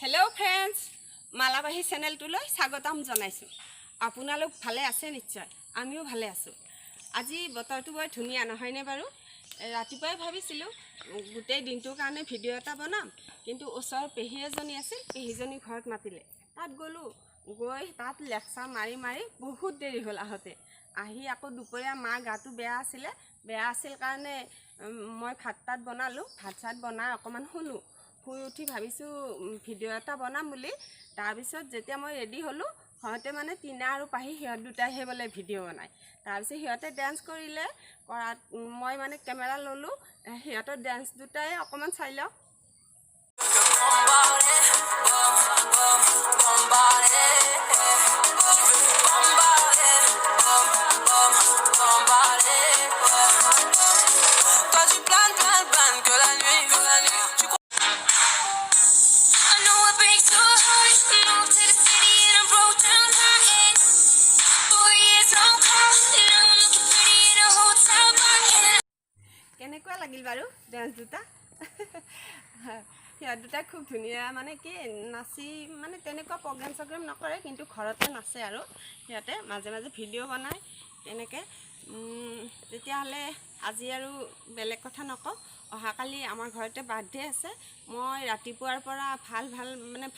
hello friends मालाबाही चेनेलटुলৈ স্বাগতম জনাইছো আপোনালোক ভালে আছে নিশ্চয় আমিও ভালে আছো আজি বতৰটো বৰ ধুনিয়া নহয়নে বাৰু ৰাতিপুৱাই ভাবিছিলো গোটেই দিনটোৰ কাৰণে ভিডিও এটা বনাম কিন্তু ওচৰৰ পেহী এজনী আছিল পেহীজনী ঘৰত মাতিলে তাত গলো গৈ তাত লেকচা মাৰি মাৰি বহুত দেৰি হ'ল আহতে আহি আকৌ দুপৰীয়া মা গাটো বেয়া আছিল কাৰণে মই ভাত তাত বনালো ভাত চাত বনাই অকমান শুনো শুই উঠি ভাবিছো ভিডিও এটা বনাম বুলি তাৰ পিছত যেতিয়া মই ৰেডি হলো হতে মানে টিনা আৰু পাহি হিয়ত দুটাইহে বলে ভিডিও বনাই তাৰ পিছত হিয়তে ডান্স কৰিলে কৰাত মই মানে কেমেৰা ললো হিয়তৰ ডান্স দুটাই অকমান চাই লওক কেনেকুৱা লাগিল বাৰু ডান্স দুটা হিয়ত দুটা খুব ধুনিয়া মানে কি নাচি মানে তেনেকুৱা প্ৰগ্ৰাম নকৰে কিন্তু ঘৰতে নাচে আৰু হিয়তে মাজে মাজে ভিডিও বনায় তেনেকে তেতিয়া হলে আজি আৰু বেলেগ কথা নকওঁ অহাকালি আমাৰ ঘৰতে বাৰ্থডে আছে মই ৰাতিপুৱাৰ পৰা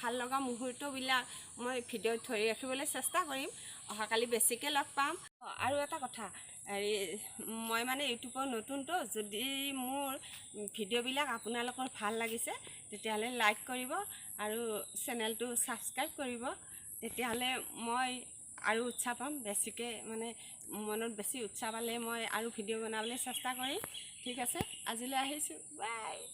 ভাল লগা মুহূৰ্তবিলাক মই ভিডিঅ'ত ধৰি ৰাখিবলৈ চেষ্টা কৰিম অহাকালি বেছিকৈ লগ পাম আৰু এটা কথা মই মানে ইউটিউবৰ নতুনটো যদি মোৰ ভিডিঅ'বিলাক আপোনালোকৰ ভাল লাগিছে তেতিয়াহ'লে লাইক কৰিব আৰু চেনেলটো ছাবস্ক্ৰাইব কৰিব তেতিয়াহ'লে মই আৰু উৎসাহ পাম বেছিকৈ মানে মনত বেছি উৎসাহ পালে মই আৰু ভিডিঅ' বনাবলৈ চেষ্টা কৰিম ঠিক আছে আজিলৈ আহিছোঁ বাই